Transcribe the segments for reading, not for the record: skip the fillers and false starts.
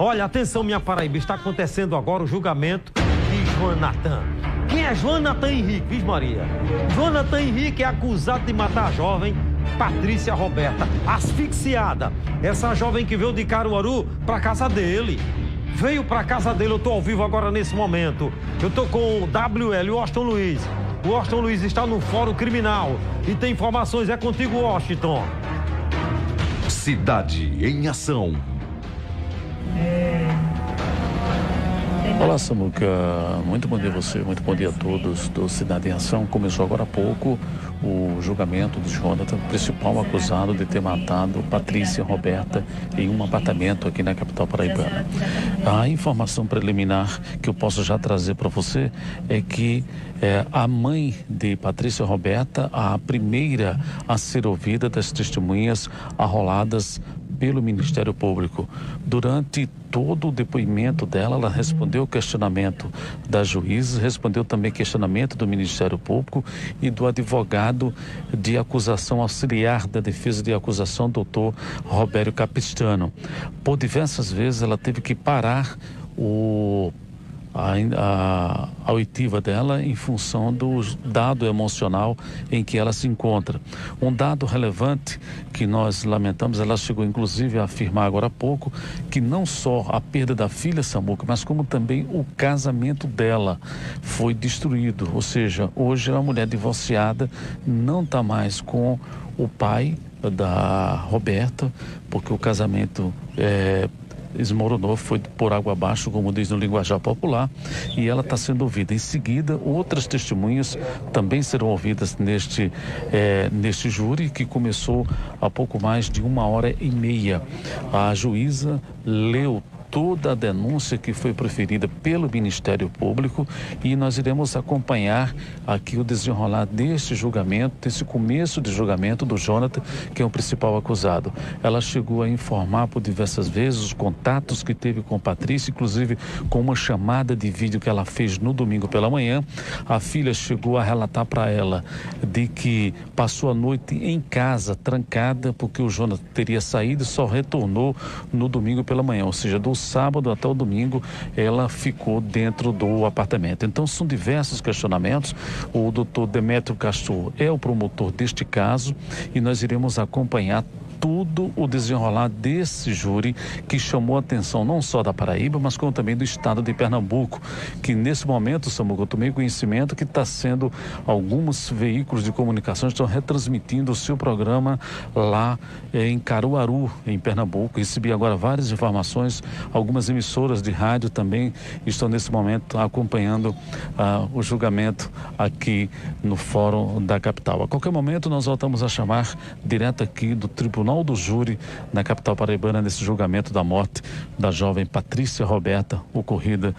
Olha, atenção, minha Paraíba, está acontecendo agora o julgamento de Jonathan. Quem é Jonathan Henrique, Viz Maria? Jonathan Henrique é acusado de matar a jovem Patrícia Roberta, asfixiada. Essa jovem que veio de Caruaru para casa dele. Veio para casa dele, eu estou ao vivo agora nesse momento. Eu estou com o WL, o Washington Luiz. O Washington Luiz está no Fórum Criminal e tem informações. É contigo, Washington. Cidade em Ação. Olá, Samuca. Muito bom dia a você, muito bom dia a todos do Cidade em Ação. Começou agora há pouco o julgamento do Jonathan, principal acusado de ter matado Patrícia Roberta em um apartamento aqui na capital paraibana. A informação preliminar que eu posso já trazer para você é que a mãe de Patrícia Roberta, a primeira a ser ouvida das testemunhas arroladas pelo Ministério Público. Durante todo o depoimento dela, ela respondeu o questionamento da juíza, respondeu também questionamento do Ministério Público e do advogado de acusação auxiliar da defesa de acusação, doutor Robério Capistrano. Por diversas vezes ela teve que parar a oitiva dela em função do dado emocional em que ela se encontra. Um dado relevante que nós lamentamos, ela chegou inclusive a afirmar agora há pouco, que não só a perda da filha, Samuca, mas como também o casamento dela foi destruído. Ou seja, hoje ela é uma mulher divorciada, não está mais com o pai da Roberta, porque o casamento esmoronou, foi por água abaixo, como diz no linguajar popular, e ela está sendo ouvida. Em seguida, outras testemunhas também serão ouvidas neste júri, que começou há pouco mais de 1h30. A juíza leu toda a denúncia que foi proferida pelo Ministério Público e nós iremos acompanhar aqui o desenrolar deste julgamento, desse começo de julgamento do Jonathan, que é o principal acusado. Ela chegou a informar por diversas vezes os contatos que teve com Patrícia, inclusive com uma chamada de vídeo que ela fez no domingo pela manhã. A filha chegou a relatar para ela de que passou a noite em casa, trancada, porque o Jonathan teria saído e só retornou no domingo pela manhã, ou seja, do sábado até o domingo ela ficou dentro do apartamento. Então são diversos questionamentos. O doutor Demétrio Castor é o promotor deste caso e nós iremos acompanhar tudo o desenrolar desse júri que chamou a atenção não só da Paraíba, mas como também do estado de Pernambuco, que nesse momento, Samuca, eu tomei conhecimento que está sendo, alguns veículos de comunicação estão retransmitindo o seu programa lá em Caruaru, em Pernambuco. Recebi agora várias informações, algumas emissoras de rádio também estão nesse momento acompanhando o julgamento aqui no Fórum da capital. A qualquer momento nós voltamos a chamar direto aqui do Tribunal do Júri na capital paraibana nesse julgamento da morte da jovem Patrícia Roberta, ocorrida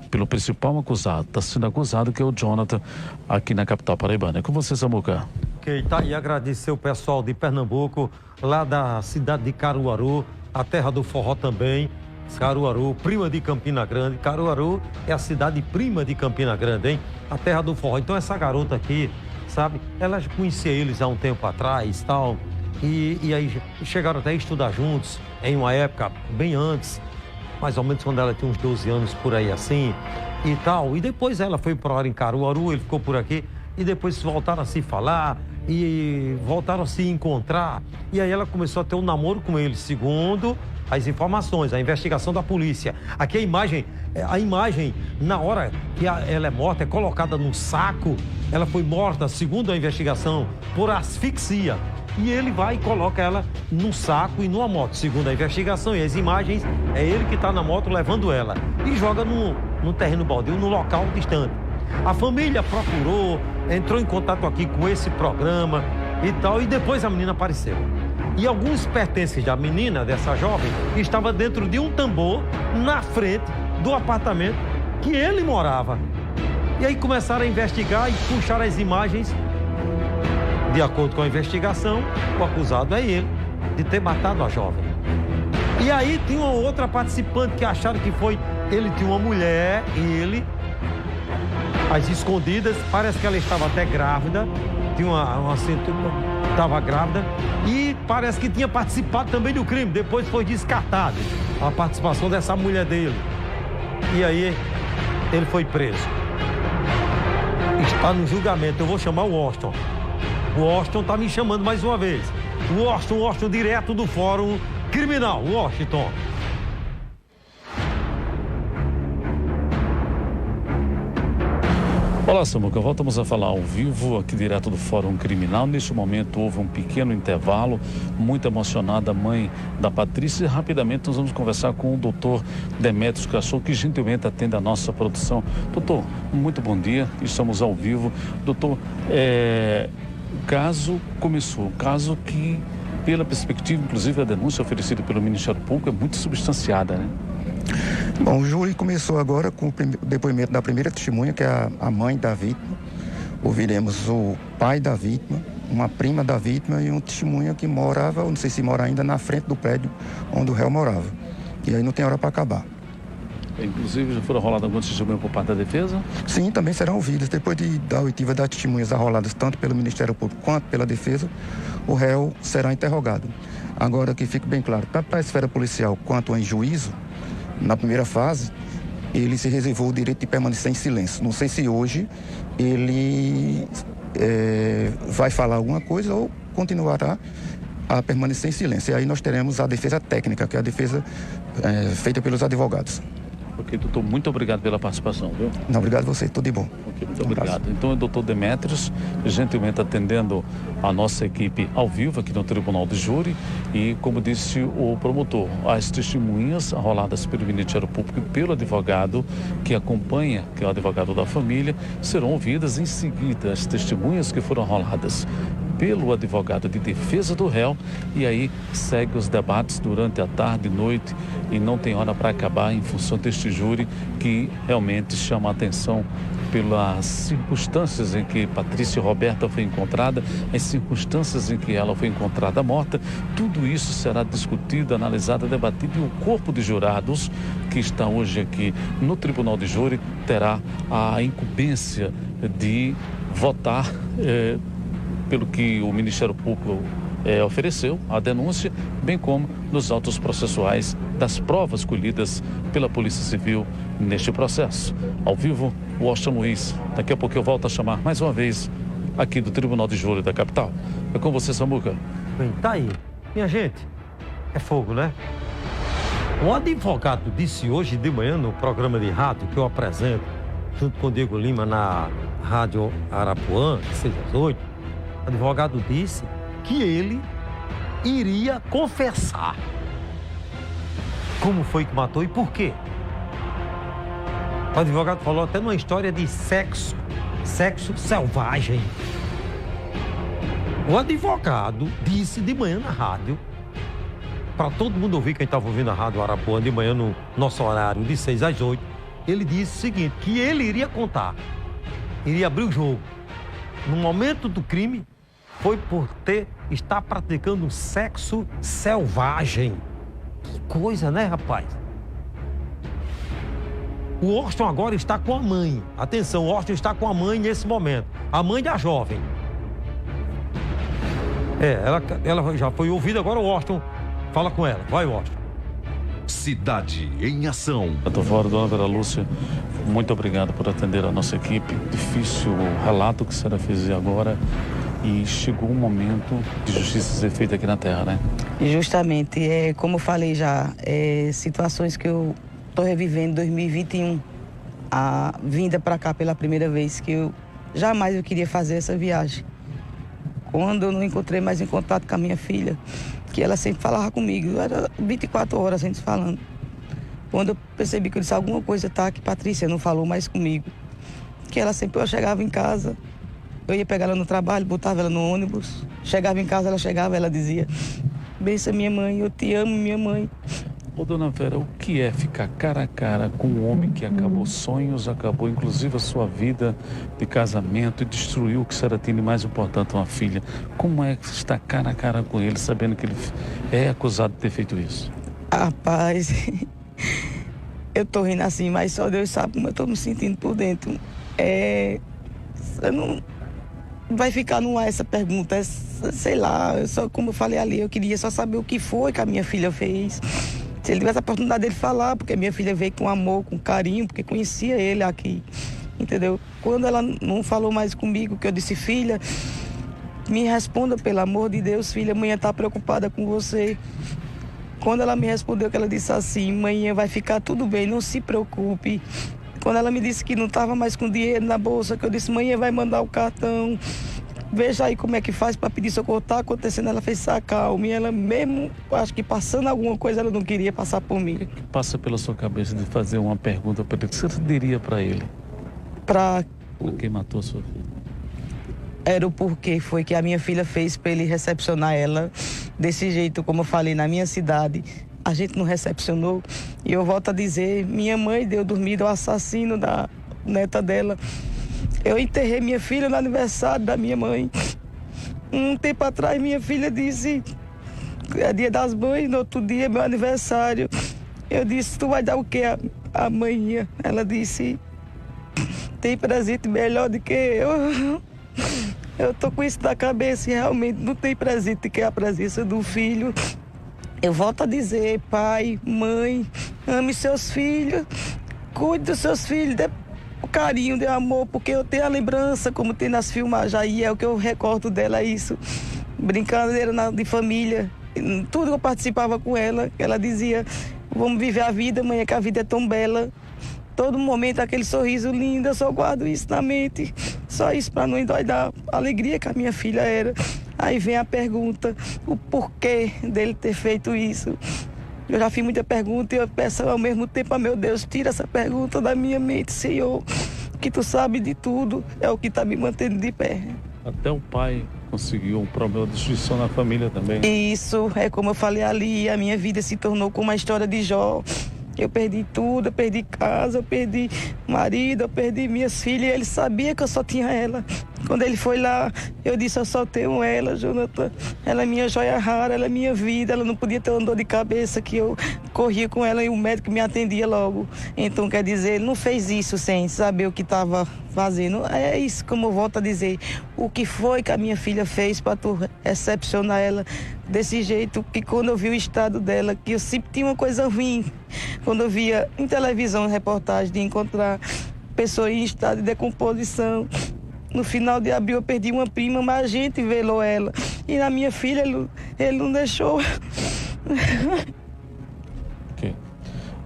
pelo principal acusado. Está sendo acusado, que é o Jonathan, aqui na capital paraibana. É com você, Samuca. Ok, tá aí, agradecer o pessoal de Pernambuco, lá da cidade de Caruaru, a terra do forró também. Caruaru, prima de Campina Grande. Caruaru é a cidade prima de Campina Grande, hein? A terra do forró. Então essa garota aqui, sabe, ela já conhecia eles há um tempo atrás, tal. E aí chegaram até a estudar juntos em uma época bem antes, mais ou menos quando ela tinha uns 12 anos, por aí assim, e tal. E depois ela foi para lá em Caruaru, ele ficou por aqui, e depois voltaram a se falar e voltaram a se encontrar. E aí ela começou a ter um namoro com ele, segundo as informações, a investigação da polícia. Aqui a imagem na hora que ela é morta, é colocada num saco. Ela foi morta, segundo a investigação, por asfixia. E ele vai e coloca ela num saco e numa moto, segundo a investigação. E as imagens, é ele que está na moto levando ela. E joga no terreno baldio, num local distante. A família procurou, entrou em contato aqui com esse programa e tal. E depois a menina apareceu. E alguns pertences da menina, dessa jovem, estava dentro de um tambor na frente do apartamento que ele morava. E aí começaram a investigar e puxar as imagens. De acordo com a investigação, o acusado é ele, de ter matado a jovem. E aí tinha uma outra participante que acharam que foi... Ele tinha uma mulher, às escondidas, parece que ela estava até grávida, tinha estava grávida, e parece que tinha participado também do crime, depois foi descartado. a participação dessa mulher dele. E aí, ele foi preso. Está no julgamento. Eu vou chamar o Washington. O Washington está me chamando mais uma vez. O Washington, direto do Fórum Criminal. Washington. Olá, Samuca, voltamos a falar ao vivo aqui direto do Fórum Criminal. Neste momento houve um pequeno intervalo, muito emocionada a mãe da Patrícia. E rapidamente nós vamos conversar com o doutor Demetrios Cachorro, que gentilmente atende a nossa produção. Doutor, muito bom dia, estamos ao vivo. Doutor, o caso começou, o caso que, pela perspectiva, inclusive a denúncia oferecida pelo Ministério Público é muito substanciada, né? Bom, o júri começou agora com o depoimento da primeira testemunha, que é a mãe da vítima. Ouviremos o pai da vítima, uma prima da vítima e um testemunha que morava, não sei se mora ainda, na frente do prédio onde o réu morava. E aí não tem hora para acabar. Inclusive, já foram roladas algumas testemunhas por parte da defesa? Sim, também serão ouvidas. Depois da oitiva das testemunhas arroladas tanto pelo Ministério Público quanto pela defesa, o réu será interrogado. Agora, que fique bem claro, tanto para a esfera policial quanto em juízo, na primeira fase, ele se reservou o direito de permanecer em silêncio. Não sei se hoje ele vai falar alguma coisa ou continuará a permanecer em silêncio. E aí nós teremos a defesa técnica, que é a defesa feita pelos advogados. Ok, doutor, muito obrigado pela participação, viu? Não, obrigado a você, tudo de bom. Ok, muito obrigado. Então, é o doutor Demetrios, gentilmente atendendo a nossa equipe ao vivo aqui no Tribunal do Júri. E, como disse o promotor, as testemunhas arroladas pelo Ministério Público e pelo advogado que acompanha, que é o advogado da família, serão ouvidas em seguida. As testemunhas que foram arroladas pelo advogado de defesa do réu, e aí segue os debates durante a tarde e noite e não tem hora para acabar em função deste júri que realmente chama a atenção pelas circunstâncias em que Patrícia Roberta foi encontrada, as circunstâncias em que ela foi encontrada morta. Tudo isso será discutido, analisado, debatido, e o corpo de jurados que está hoje aqui no Tribunal de Júri terá a incumbência de votar pelo que o Ministério Público ofereceu, a denúncia, bem como nos autos processuais das provas colhidas pela Polícia Civil neste processo. Ao vivo, Washington Luiz. Daqui a pouco eu volto a chamar mais uma vez aqui do Tribunal de Júri da capital. É com você, Samuca. Bem, tá aí. Minha gente, é fogo, né? Um advogado disse hoje de manhã no programa de rádio que eu apresento, junto com o Diego Lima na Rádio Arapuã, 6 às 8, o advogado disse que ele iria confessar como foi que matou e por quê. O advogado falou até numa história de sexo selvagem. O advogado disse de manhã na rádio, para todo mundo ouvir, quem estava ouvindo a Rádio Arapuã de manhã no nosso horário de 6 às 8, ele disse o seguinte, que ele iria contar, iria abrir o jogo. No momento do crime, foi por estar praticando um sexo selvagem. Que coisa, né, rapaz? O Washington agora está com a mãe. Atenção, o Washington está com a mãe nesse momento. A mãe da jovem. Ela já foi ouvida, agora o Washington fala com ela. Vai, Washington. Cidade em Ação. Doutor Fora, dona Vera Lúcia, muito obrigado por atender a nossa equipe. Difícil o relato que a senhora fez agora. E chegou um momento de justiça ser feita aqui na Terra, né? Justamente, como eu falei já, situações que eu estou revivendo em 2021, a vinda para cá pela primeira vez, que eu jamais queria fazer essa viagem. Quando eu não encontrei mais em contato com a minha filha, que ela sempre falava comigo, era 24 horas a gente falando. Quando eu percebi que eu disse alguma coisa, tá, que Patrícia não falou mais comigo, que ela sempre, eu chegava em casa, eu ia pegar ela no trabalho, botava ela no ônibus, chegava em casa, ela dizia, benção minha mãe, eu te amo minha mãe. Ô, dona Vera, o que é ficar cara a cara com um homem que acabou sonhos, acabou inclusive a sua vida de casamento e destruiu o que a senhora tem de mais importante, uma filha? Como é estar cara a cara com ele, sabendo que ele é acusado de ter feito isso? Rapaz, eu tô rindo assim, mas só Deus sabe como eu tô me sentindo por dentro. Eu não... Vai ficar no ar essa pergunta, sei lá, como eu falei ali, eu queria só saber o que foi que a minha filha fez. Se ele tivesse a oportunidade dele falar, porque minha filha veio com amor, com carinho, porque conhecia ele aqui, entendeu? Quando ela não falou mais comigo, que eu disse, filha, me responda, pelo amor de Deus, filha, amanhã está preocupada com você. Quando ela me respondeu, que ela disse assim, amanhã vai ficar tudo bem, não se preocupe. Quando ela me disse que não estava mais com dinheiro na bolsa, que eu disse, amanhã vai mandar o cartão. Veja aí como é que faz para pedir socorro. Está acontecendo, ela fez calma. E ela mesmo, acho que passando alguma coisa, ela não queria passar por mim. O que passa pela sua cabeça de fazer uma pergunta para ele? O que você diria para ele? Para quem matou a sua filha? Era o porquê foi que a minha filha fez para ele recepcionar ela desse jeito, como eu falei, na minha cidade. A gente não recepcionou. E eu volto a dizer, minha mãe deu dormida ao assassino da neta dela. Eu enterrei minha filha no aniversário da minha mãe. Um tempo atrás, minha filha disse, é dia das mães, no outro dia é meu aniversário. Eu disse, tu vai dar o quê amanhã? Ela disse, tem presente melhor do que eu. Eu tô com isso na cabeça e realmente não tem presente que a presença do filho. Eu volto a dizer, pai, mãe, ame seus filhos, cuide dos seus filhos, dê o carinho, dê amor, porque eu tenho a lembrança, como tem nas filmagens aí, é o que eu recordo dela, isso. Brincadeira de família, tudo que eu participava com ela, ela dizia, vamos viver a vida, mãe, que a vida é tão bela. Todo momento, aquele sorriso lindo, eu só guardo isso na mente. Só isso para não endoidar a alegria que a minha filha era. Aí vem a pergunta, o porquê dele ter feito isso. Eu já fiz muita pergunta e eu peço ao mesmo tempo, meu Deus, tira essa pergunta da minha mente, Senhor. Que tu sabe de tudo, é o que está me mantendo de pé. Até o pai conseguiu um problema de destruição na família também. Isso, é como eu falei ali, a minha vida se tornou como a história de Jó. Eu perdi tudo, eu perdi casa, eu perdi marido, eu perdi minhas filhas. Ele sabia que eu só tinha ela. Quando ele foi lá, eu disse, eu só tenho ela, Jonathan. Ela é minha joia rara, ela é minha vida. Ela não podia ter uma dor de cabeça que eu corria com ela e o médico me atendia logo. Então, quer dizer, ele não fez isso sem saber o que estava fazendo. É isso, como eu volto a dizer. O que foi que a minha filha fez para tu recepcionar ela desse jeito, que quando eu vi o estado dela, que eu sempre tinha uma coisa ruim, quando eu via em televisão, reportagem, de encontrar pessoas em estado de decomposição. No final de abril eu perdi uma prima, mas a gente velou ela. E na minha filha ele não deixou. Ok.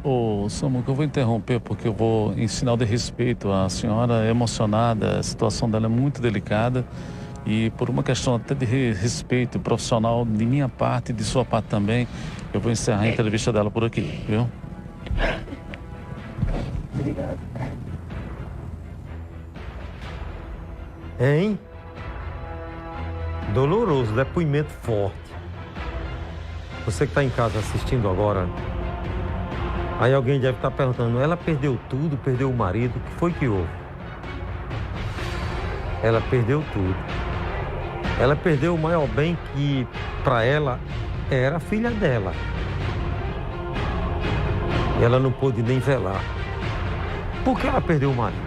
Ô, Samuca, eu vou interromper porque eu vou, em sinal de respeito, a senhora é emocionada, a situação dela é muito delicada. E por uma questão até de respeito profissional de minha parte e de sua parte também, eu vou encerrar a entrevista dela por aqui, viu? Obrigado. Hein? Doloroso, depoimento forte. Você que está em casa assistindo agora, aí alguém deve estar perguntando, ela perdeu tudo, perdeu o marido, o que foi que houve? Ela perdeu tudo. Ela perdeu o maior bem que para ela era a filha dela. E ela não pôde nem velar. Por que ela perdeu o marido?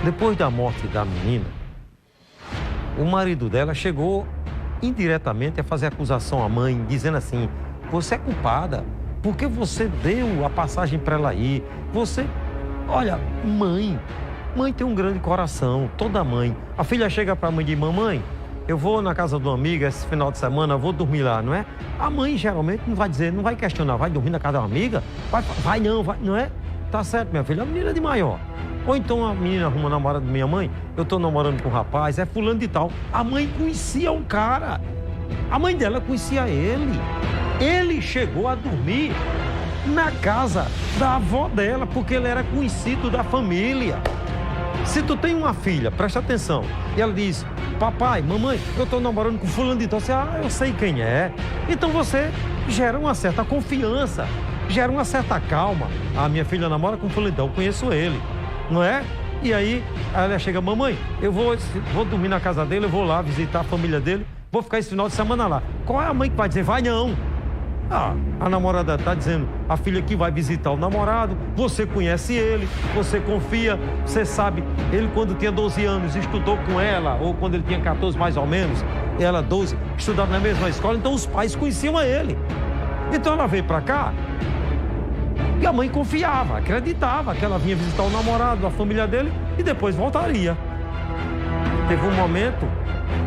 Depois da morte da menina, o marido dela chegou indiretamente a fazer acusação à mãe, dizendo assim, você é culpada, porque você deu a passagem para ela ir. Você, olha, mãe tem um grande coração, toda mãe. A filha chega para a mãe e diz, mamãe, eu vou na casa de uma amiga esse final de semana, vou dormir lá, não é? A mãe geralmente não vai dizer, não vai questionar, vai dormir na casa de uma amiga? Vai não é? Tá certo, minha filha, a menina é de maior. Ou então a menina arruma namorada da minha mãe, eu tô namorando com um rapaz, é fulano de tal. A mãe conhecia um cara, a mãe dela conhecia ele. Ele chegou a dormir na casa da avó dela, porque ele era conhecido da família. Se tu tem uma filha, presta atenção, e ela diz, papai, mamãe, eu tô namorando com fulano de tal, você, eu sei quem é. Então você gera uma certa confiança, gera uma certa calma. A minha filha namora com fulano de tal, eu conheço ele, não é? E aí ela chega, mamãe, eu vou dormir na casa dele, eu vou lá visitar a família dele, vou ficar esse final de semana lá. Qual é a mãe que vai dizer, vai não? A namorada está dizendo, a filha que vai visitar o namorado, você conhece ele, você confia, você sabe, ele quando tinha 12 anos estudou com ela, ou quando ele tinha 14 mais ou menos, e ela 12, estudava na mesma escola, então os pais conheciam a ele. Então ela veio para cá E a mãe confiava, acreditava que ela vinha visitar o namorado, a família dele, e depois voltaria. Teve um momento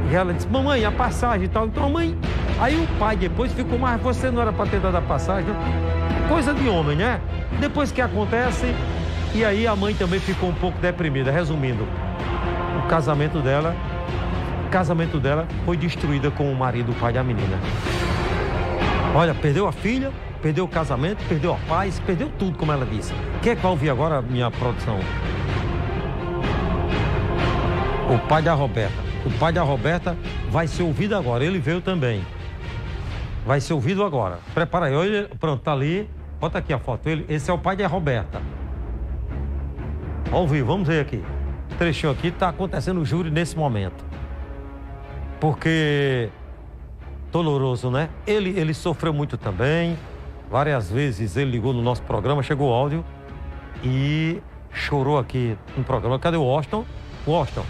que ela disse, mamãe, a passagem e tal. Então a mãe... Aí o pai depois ficou, mas você não era para ter dado a passagem? Coisa de homem, né? Depois que acontece, e aí a mãe também ficou um pouco deprimida. Resumindo, o casamento dela foi destruída com o marido, o pai da menina. Olha, perdeu a filha, perdeu o casamento, perdeu a paz, perdeu tudo, como ela disse. Quem é que vai ouvir agora, minha produção? O pai da Roberta. O pai da Roberta vai ser ouvido agora, ele veio também. Vai ser ouvido agora. Prepara aí, olha, pronto, tá ali. Bota aqui a foto. Esse é o pai da Roberta. Vamos ouvir, vamos ver aqui. O trechinho aqui tá acontecendo o júri nesse momento. Porque... doloroso, né? Ele sofreu muito também. Várias vezes ele ligou no nosso programa, chegou o áudio e chorou aqui no programa. Cadê o Washington? Washington.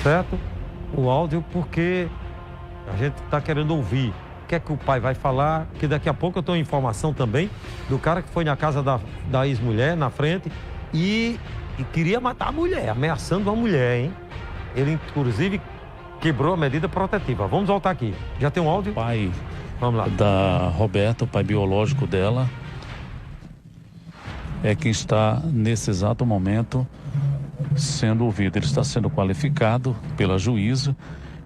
Certo? O áudio, porque a gente está querendo ouvir o que é que o pai vai falar, que daqui a pouco eu tenho informação também do cara que foi na casa da ex-mulher, na frente, e queria matar a mulher, ameaçando a mulher, hein? Ele, inclusive, quebrou a medida protetiva. Vamos voltar aqui. Já tem um áudio? Pai Vamos lá. Da Roberta, o pai biológico dela, é quem está, nesse exato momento, sendo ouvido. Ele está sendo qualificado pela juíza.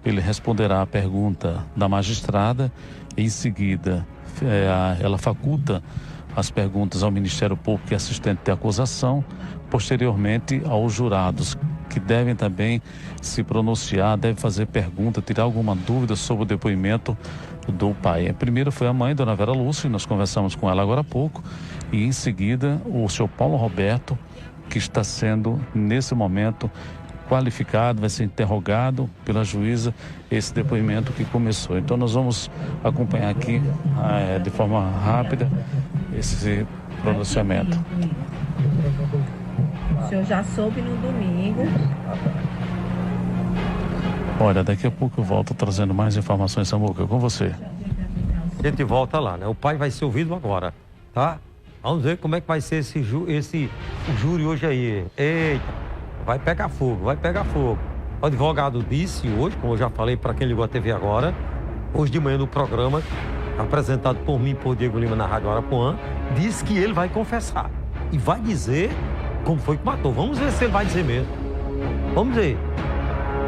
Ele responderá à pergunta da magistrada. Em seguida, ela faculta as perguntas ao Ministério Público e assistente de acusação. Posteriormente, aos jurados, que devem também se pronunciar, devem fazer pergunta, tirar alguma dúvida sobre o depoimento do pai. Primeiro foi a mãe, dona Vera Lúcia, nós conversamos com ela agora há pouco. E em seguida, o senhor Paulo Roberto, que está sendo, nesse momento, qualificado, vai ser interrogado pela juíza, esse depoimento que começou. Então nós vamos acompanhar aqui de forma rápida esse pronunciamento. O senhor já soube no domingo. Olha, daqui a pouco eu volto trazendo mais informações, Samuca, com você. A gente volta lá, né? O pai vai ser ouvido agora, tá? Vamos ver como é que vai ser esse júri hoje aí. Eita, vai pegar fogo, vai pegar fogo. O advogado disse hoje, como eu já falei para quem ligou a TV agora, hoje de manhã no programa, apresentado por mim, por Diego Lima na Rádio Arapuã, disse que ele vai confessar. E vai dizer como foi que matou. Vamos ver se ele vai dizer mesmo. Vamos ver.